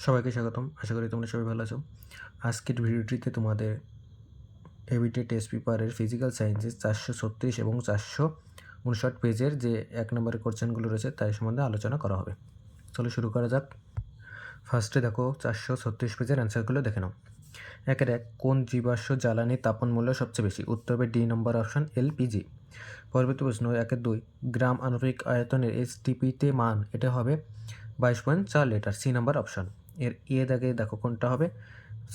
সবাইকে স্বাগতম। আশা করি তোমরা সবাই ভালো আছো। আজকের ভিডিওটিতে তোমাদের এবিটি টেস্ট পেপারের ফিজিক্যাল সায়েন্সের 436 এবং 459 পেজের যে 1 নম্বরের কোশ্চেনগুলো রয়েছে তাই সম্বন্ধে আলোচনা করা হবে। চলো শুরু করা যাক। ফার্স্টে দেখো 436 পেজের অ্যান্সারগুলো দেখে নাও। 1 কোন জীবাশ্ম জ্বালানির তাপন মূল্য সবচেয়ে বেশি? উত্তর হবে ডি নম্বর অপশন এলপিজি। পরবর্তী প্রশ্ন 1-2 গ্রাম আণবিক আয়তনের এসটিপিতে মান, এটা হবে 22.4 লিটার, সি নাম্বার অপশন। এর দাগে দেখো কোনটা হবে,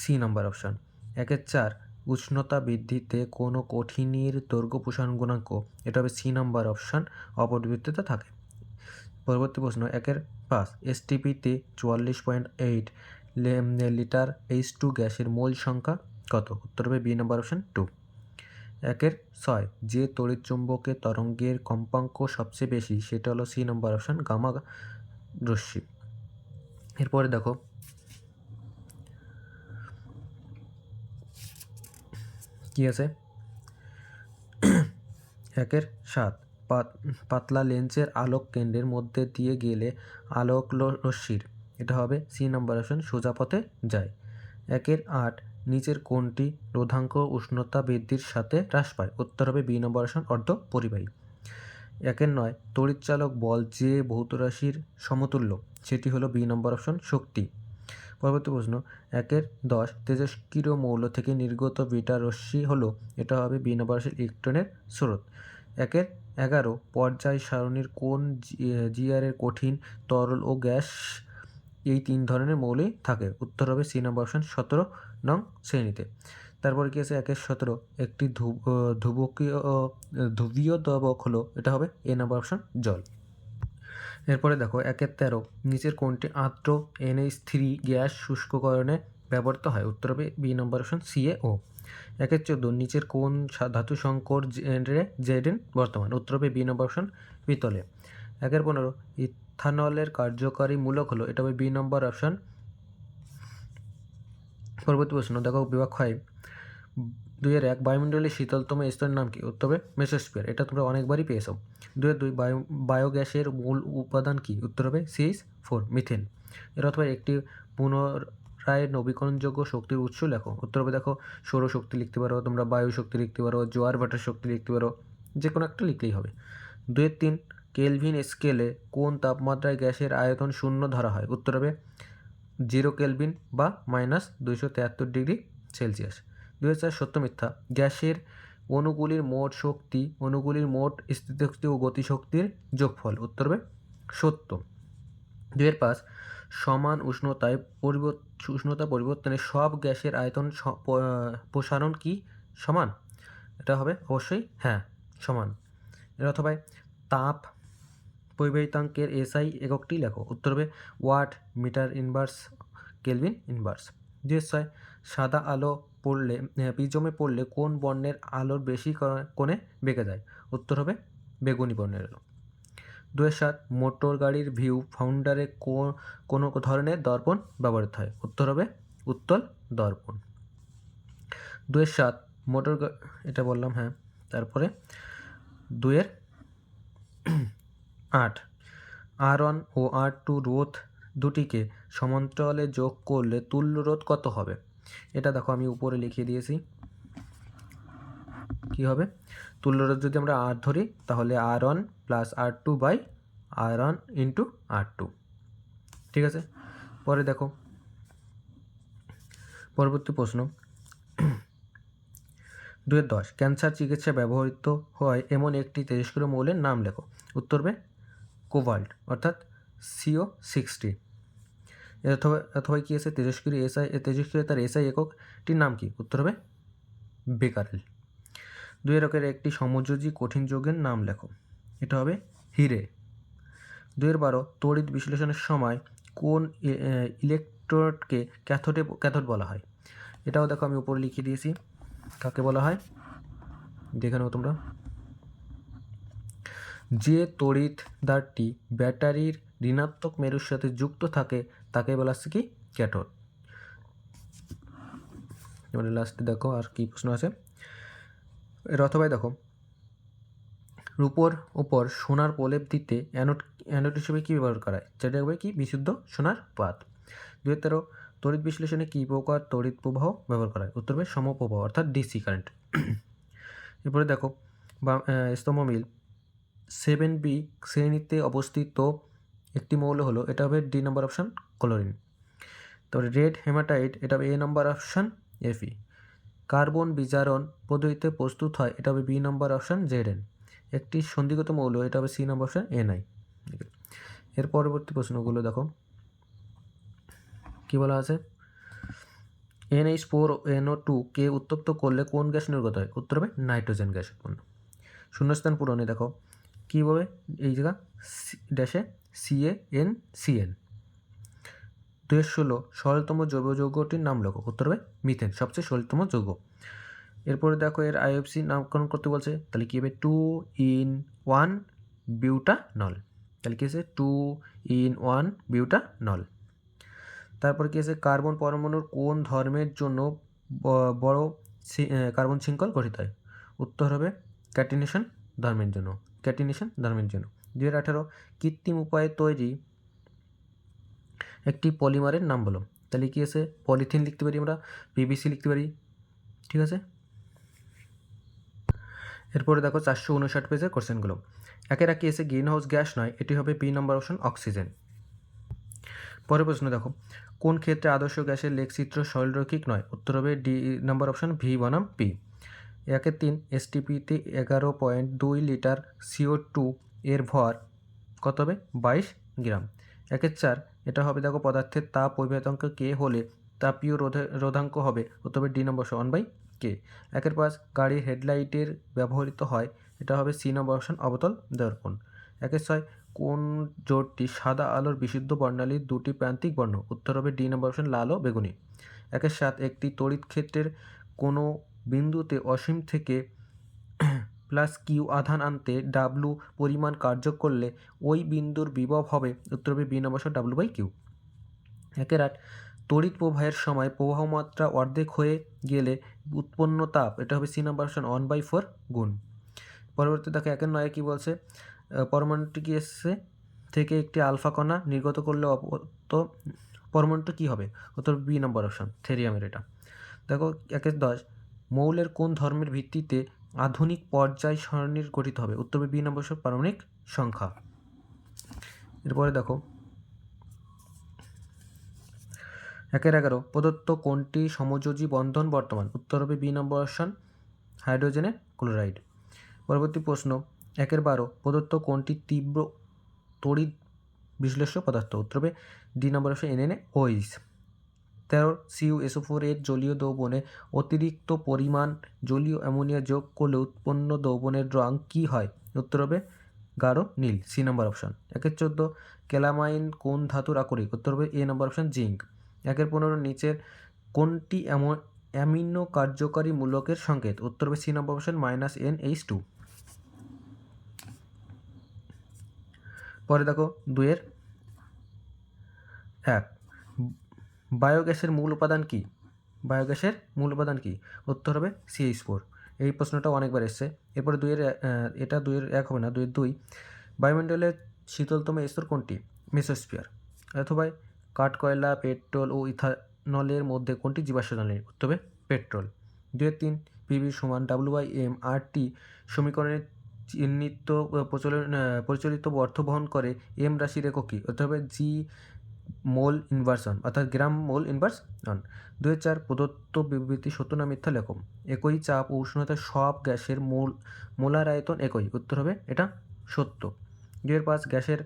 সি নাম্বার অপশন। 1-4 উষ্ণতা বৃদ্ধিতে কোনো কঠিনের দৈর্ঘ্য প্রসারণ গুণাঙ্ক, এটা হবে সি নাম্বার অপশন, অপরিবর্তিত থাকে। পরবর্তী প্রশ্ন 1-5 এসটিপিতে 44.8 লিটার H2 গ্যাসের মোল সংখ্যা কত? উত্তর হবে বি নাম্বার অপশন 2। 1-6 যে তড়িৎচুম্বকের তরঙ্গের কম্পাঙ্ক সবচেয়ে বেশি, সেটা হলো সি নাম্বার অপশন, গামা রশ্মি। এরপরে দেখো কি আছে, 1-7 পাতলা লেন্সের আলোক কেন্দ্রের মধ্যে দিয়ে গেলে আলোক রশ্মির, এটা হবে সি নাম্বার অপশন, সোজা পথে যায়। 1-8 নিচের কোনটি রোধাঙ্ক উষ্ণতা বৃদ্ধির সাথে হ্রাস পায়? উত্তর হবে বি নম্বর অপশন, অর্ধ পরিবাহী। 1-9 তড়িৎচালক বল যে ভৌত রাশির সমতুল্য, সেটি হলো বি নম্বর অপশন, শক্তি। পরবর্তী প্রশ্ন 1-10 তেজস্ক্রিয় মৌল থেকে নির্গত বিটা রশ্মি হলো, এটা হবে বি নম্বর অপশন, ইলেকট্রনের স্রোত। 1-11 পর্যায় সারণীর কোন জিআরের কঠিন, তরল ও গ্যাস এই 3 ধরনের মৌলই থাকে? উত্তর হবে সি নম্বর অপশন, 17 নং শ্রেণীতে। তারপরে কি আছে 1-17 একটি ধ্রুবীয় দ্রবক হলো, এটা হবে এ নম্বর অপশন, জল। এরপরে দেখো 1-13 নিচের কোনটি আর্দ্র NH3 গ্যাস শুষ্ককরণে ব্যবহৃত হয়? উত্তর হবে বি নম্বর অপশন, CaO। 1-14 নিচের কোন ধাতু সংকর জেডেন বর্তমান? উত্তর হবে বি নম্বর অপশন, পিতলে। 1-15 ইথানলের কার্যকারী মূলক হলো, এটা হবে বি নম্বর অপশন। পরবর্তী প্রশ্ন দেখো বিভাগ 5 2-1 বায়ুমণ্ডলের শীতলতম স্তরের নাম কি? উত্তর হবে মেসোস্ফিয়ার, এটা তোমরা অনেকবারই পেয়েছো। 2-2 বায়োগ্যাসের মূল উপাদান কি? উত্তর হবে CH4 মিথেন। এর অথবা একটি পুনরায় নবীকরণযোগ্য শক্তির উৎস লেখো। উত্তর হবে দেখো সৌরশক্তি লিখতে পারো, তোমরা বায়ু শক্তি লিখতে পারো, জোয়ার ভাটার শক্তি লিখতে পারো, যে কোনো একটা লিখলেই হবে। 2-3 কেলভিন স্কেলে কোন তাপমাত্রায় গ্যাসের আয়তন 0 ধরা হয়? উত্তর হবে 0 কেলভিন বা -273 ডিগ্রি সেলসিয়াস। 2-4 সত্য মিথ্যা গ্যাসের অণুগুলির মোট শক্তি অণুগুলির মোট স্থিতিশক্তি ও গতিশক্তির যোগফল? উত্তর হবে সত্য। 2-5 সমান উষ্ণতা পরিবর্তনে সব গ্যাসের আয়তন প্রসারণ কি সমান? এটা হবে অবশ্যই হ্যাঁ সমান। এর অথবা তাপ পরিবাহিতাঙ্কের SI এককটি লেখো। উত্তর হবে watt metre inverse kelvin inverse. 2-6 সাদা আলো পড়লে প্রিজমে পড়লে কোন বর্ণের আলোর বেশি কোণে বেঁকে যায়? উত্তর হবে বেগুনি বর্ণের আলো। 2-7 মোটর গাড়ির ভিউ ফাউন্ডারে কোনো ধরনের দর্পণ ব্যবহৃত হয়? উত্তর হবে উত্তল দর্পণ। 2-7 এটা বললাম হ্যাঁ। তারপরে 2-8 R1 ও R2 রোধ দুটিকে সমান্তরালে যোগ করলে তুল্য রোধ কত হবে? এটা দেখো আমি উপরে লিখিয়ে দিয়েছি। কি হবে, তুল্য রোধ যদি আমরা R ধরি তাহলে R1 plus R2 by R1 into R2, ঠিক আছে। পরে দেখো পরবর্তী প্রশ্ন 2-10 ক্যান্সার চিকিৎসায় ব্যবহৃত হয় এমন একটি তেজস্ক্রিয় মৌলের নাম লেখো। উত্তর হবে কোবাল্ট অর্থাৎ CO60। অথবা কি আছে তেজস্ক্রিয়তার SI এককটির নাম কি? উত্তর হবে বেকারেল। 2-1 একটি সমযোজী কঠিন যৌগের নাম লেখো। এটা হবে হিরে। 2-12 তড়িৎ বিশ্লেষণের সময় কোন ইলেকট্রোডকে ক্যাথোড বলা হয়? এটাও দেখো আমি উপরে লিখে দিয়েছি কাকে বলা হয়, দেখে নাও তোমরা। যে তড়িৎদ্বারটি ব্যাটারির ঋণাত্মক মেরুর সাথে যুক্ত থাকে তাকে বলা হচ্ছে কি ক্যাথোড। এবারে লাস্টে দেখো আর কি প্রশ্ন আছে। এর অথবা দেখো রূপোর উপর সোনার প্রলেপ দিতে অ্যানোড হিসেবে কী ব্যবহার করা হয়? সেটা হবে কি বিশুদ্ধ সোনার পাত। 2-13 তড়িৎ বিশ্লেষণে কী প্রকার তড়িৎ প্রবাহ ব্যবহার করা হয়? উত্তর হবে সমপ্রবাহ অর্থাৎ ডিসি কারেন্ট। এরপরে দেখো স্তম্ভ মিল 7B শ্রেণীতে অবস্থিত একটি মৌল হলো, এটা হবে ডি নাম্বার অপশান ক্লোরিন। তারপরে রেড হেমাটাইট, এটা হবে এ নাম্বার অপশান Fe। কার্বন বিজারণ পদ্ধতিতে প্রস্তুত হয়, এটা হবে বি নাম্বার অপশান Zn। একটি সন্ধিগত মৌল, এটা হবে সি নাম্বার অপশান Ni। এর পরবর্তী প্রশ্নগুলো দেখো কি বলা আছে। NH4NO2 কে উত্তপ্ত করলে কোন গ্যাস নির্গত হয়? উত্তর হবে নাইট্রোজেন গ্যাস উৎপন্ন। শূন্যস্থান পূরণে দেখো কীভাবে, এই জায়গা ড্যাশে CaNCN। 216 সরলতম জৈব যৌগটির নাম লেখো। উত্তর হবে মিথেন, সবচেয়ে সরলতম যৌগ। এরপরে দেখো এর IFC নামকরণ করতে বলছে, তাহলে কী হবে 2-in-1 বিউটানল। তাহলে কী আছে 2-in-1 বিউটানল। তারপর কী আছে কার্বন পরমাণুর কোন ধর্মের জন্য বড় কার্বন শৃঙ্খল গঠিত হয়? উত্তর হবে ক্যাটিনেশন ধর্মের জন্য। 2018 কৃত্রিম উপায়ে তৈরি একটি পলিমারের নাম বলো। তাহলে কি আছে পলিথিন লিখতে পারি আমরা, PVC লিখতে পারি, ঠিক আছে। এরপরে দেখো 459 পেজের কোশ্চেনগুলো। একেরা কি আছে গ্রিন হাউস গ্যাস নয়, এটি হবে বি নাম্বার অপশন অক্সিজেন। পরের প্রশ্ন দেখো কোন ক্ষেত্রে আদর্শ গ্যাসের লেখচিত্র সরলরৈখিক নয়? উত্তর হবে ডি নাম্বার অপশন ভি বনাম পি। 1-3 STPতে 11.2 লিটার CO2 এর ভর কত হবে 22 গ্রাম। 1-4 এটা হবে দেখো পদার্থের তাপ পরিবাহিতাঙ্ক কে হলে তাপীয় রোধাঙ্ক হবে, উত্তর হবে ডি নম্বর 1/k। 1-5 গাড়ির হেডলাইটের ব্যবহৃত হয়, এটা হবে সি নম্বর অপশন অবতল দর্পণ। 1-6 কোন জোটটি সাদা আলোর বিশুদ্ধ বর্ণালীর দুটি প্রান্তিক বর্ণ? উত্তর হবে ডি নম্বর অপশন লাল ও বেগুনি। 1-7 একটি তড়িৎ ক্ষেত্রের কোনো বিন্দুতে অসীম থেকে প্লাস কিউ আধান আনতে ডাব্লু পরিমাণ কার্য করলে ওই বিন্দুর বিভব হবে, উত্তর হবে বি নম্বর W/Q। 1-8 তড়িৎ প্রবাহের সময় প্রবাহ মাত্রা অর্ধেক হয়ে গেলে উৎপন্ন তাপ, এটা হবে সি নম্বর অপশন 1/4 গুণ। পরবর্তী দেখো 1-9 কী বলছে, পরমাণুটি কি এসছে থেকে একটি আলফা কণা নির্গত করলে তো পরমাণুটি কী হবে? উত্তর বি নম্বর অপশন থেরিয়ামের। এটা দেখো 1-10 মৌলের কোন ধর্মের ভিত্তিতে আধুনিক পর্যায় সারণীর গঠিত হবে? উত্তর বি নম্বর পারমাণবিক সংখ্যা। এরপরে দেখো 1-11 প্রদত্ত কোনটি সমযোজী বন্ধন বর্তমান? উত্তর হবে বি নম্বর অপশন হাইড্রোজেনের ক্লোরাইড। পরবর্তী প্রশ্ন 1-12 প্রদত্ত কোনটি তীব্র তড়িৎ বিশ্লেষ্য পদার্থ? উত্তর হবে ডি নম্বর অপশন NaOH। 13 CuSO4 এর জলীয় দ্রবণে অতিরিক্ত পরিমাণ জলীয় অ্যামোনিয়া যোগ করলে উৎপন্ন দ্রবণের রং কী হয়? উত্তর হবে গাঢ় নীল, সি নম্বর অপশন। 1-14 ক্যালামাইন কোন ধাতুর আকরিক? উত্তর হবে এ নম্বর অপশন জিঙ্ক। 1-15 নিচের কোনটি অ্যামিনো কার্যকারী মূলকের সংকেত? উত্তর হবে সি নম্বর অপশন -NH2। পরে দেখো 2-1 বায়োগ্যাসের মূল উপাদান কি? বায়োগ্যাসের মূল উপাদান কি? উত্তর হবে CH4। এই প্রশ্নটা অনেকবার এসছে। এরপরে 2-1 হবে না, 2-2 বায়ুমণ্ডলের শীতলতম স্তর কোনটি? মেসোস্ফিয়ার। অথবা কাঠ, কয়লা, পেট্রোল ও ইথানলের মধ্যে কোনটি জীবাশ্ম জ্বালানি? উত্তর হবে পেট্রোল। 2-3 PV = W/m RT সমীকরণের চিহ্নিত প্রচলিত অর্থ বহন করে এম রাশির একক কি? উত্তর হবে জি মোল ইনভার্সন অর্থাৎ গ্রাম মোল ইনভার্সন। 2-4 প্রদত্ত বিবৃতি সত্য না মিথ্যা লেখো। একই চাপ ও উষ্ণতায় সব গ্যাসের মোলার আয়তন একই, উত্তর হবে এটা সত্য। 2-5 গ্যাসের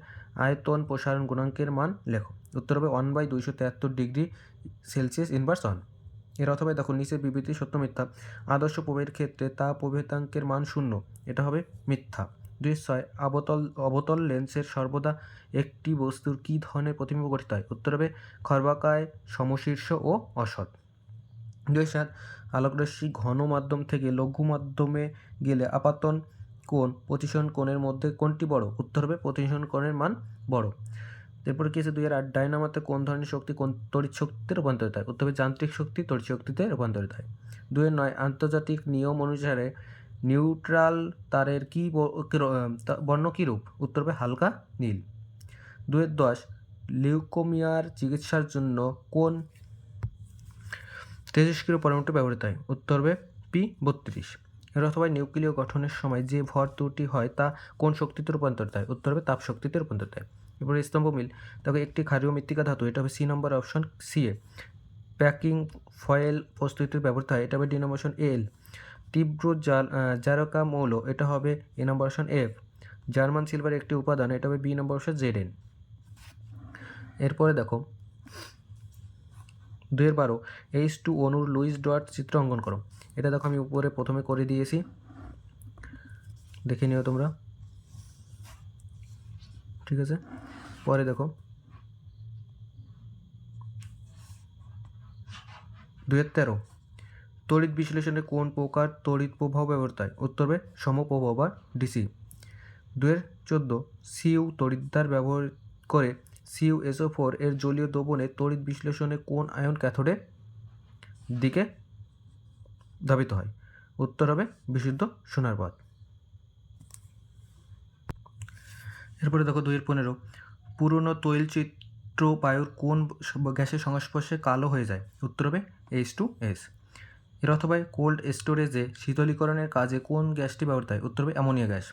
আয়তন প্রসারণ গুণাঙ্কের মান লেখো। উত্তর হবে 1/273 ডিগ্রি সেলসিয়াস ইনভার্স 1। এর অথবা দেখো নিচের বিবৃতি সত্য মিথ্যা। আদর্শ প্রবাহের ক্ষেত্রে তাপ প্রবাহিতাঙ্কের মান 0, এটা হবে মিথ্যা। 2-6 অবতল লেন্সের সর্বদা একটি বস্তুর কী ধরনের প্রতিবিম্ব গঠিত হয়? উত্তর হবে খর্বাকায়, সমশীর্ষ ও অসৎ। 2-7 আলোকরশ্মি ঘন মাধ্যম থেকে লঘু মাধ্যমে গেলে আপাতন কোণ প্রতিসরণ কোণের মধ্যে কোনটি বড়? উত্তর হবে প্রতিসরণ কোণের মান বড়। এরপরে কি আছে 2-8 ডায়নামোতে কোন ধরনের শক্তি কোন তড়িৎ শক্তিতে রূপান্তরিত হয়? উত্তর হবে যান্ত্রিক শক্তি তড়িৎ শক্তিতে রূপান্তরিত হয়। 2-9 আন্তর্জাতিক নিয়ম অনুসারে নিউট্রাল তারের কি বর্ণ কী রূপ? উত্তর হবে হালকা নীল। 2-10 লিউকোমিয়ার চিকিৎসার জন্য কোন তেজস্ক্রিয় পরমাণুটি ব্যবহৃত হয়? উত্তর হবে P32। এর অথবা নিউক্লিয় গঠনের সময় যে ভর ত্রুটি হয় তা কোন শক্তিতে রূপান্তরিত হয়? উত্তর হবে তাপ শক্তিতে রূপান্তরিত হয়। এরপরে স্তম্ভ মিল, দেখো একটি ক্ষারীয় মৃত্তিকা ধাতু, এটা হবে সি নম্বর অপশন সিএ। প্যাকিং ফয়েল প্রস্তুতিতে ব্যবহৃত হয়, এটা হবে ডিনোমিনেশন এল। তীব্র জারকা মৌল, এটা হবে এ নম্বর অপশন এফ। জার্মান সিলভার একটি উপাদান, এটা হবে বি নম্বর অপশন জেড এন। এরপরে দেখো 2-12 H2 অণুর লুইস ডট চিত্র অঙ্কন করো। এটা দেখো আমি উপরে প্রথমে করে দিয়েছি, দেখে নিও তোমরা, ঠিক আছে। পরে দেখো 2-13 তড়িৎ বিশ্লেষণে কোন প্রকার তড়িৎ প্রবাহ ব্যবহৃত হয়? উত্তর হবে সমপ্রবাহ বা ডিসি। 2-14 সিইউ তড়িৎদ্বার ব্যবহার করে CuSO4 এর জলীয় দ্রবণে তড়িৎ বিশ্লেষণে কোন আয়ন ক্যাথোডের দিকে ধাবিত হয়? উত্তর হবে বিশুদ্ধ সোনার পথ। এরপরে দেখো 2-15 পুরনো তৈলচিত্র বায়ুর কোন গ্যাসের সংস্পর্শে কালো হয়ে যায়? উত্তর হবে H2S। এর অথবা কোল্ড স্টোরেজে শীতলীকরণের কাজে কোন গ্যাসটি ব্যবহৃত হয়? উত্তর হবে অ্যামোনিয়া গ্যাস।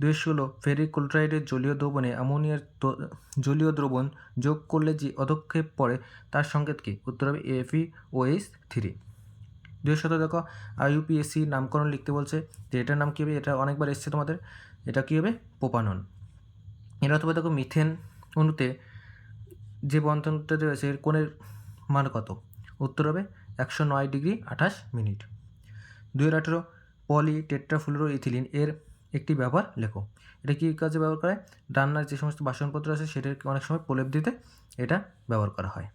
2-16 ফেরিক ক্লোরাইডের জলীয় দ্রবণে অ্যামোনিয়ার জলীয় দ্রবণ যোগ করলে যে অধক্ষেপ পড়ে তার সংকেত কী? উত্তর হবে FeOH3। 2-17 দেখো IUPAC নামকরণ লিখতে বলছে, যে এটার নাম কী হবে? এটা অনেকবার এসছে তোমাদের, এটা কী হবে? প্রোপানন। এর অথবা দেখো মিথেন অণুতে যে বন্ধনটা রয়েছে এর কোণের মান কত? উত্তর হবে 109°28'। 2-18 পলি টেট্রাফ্লুরো ইথিলিন এর একটি ব্যবহার লেখো। এটা কী কাজে ব্যবহার করা হয়? রান্নার যে সমস্ত বাসনপত্র আছে সেটাকে অনেক সময় প্রলেপ দিতে এটা ব্যবহার করা হয়।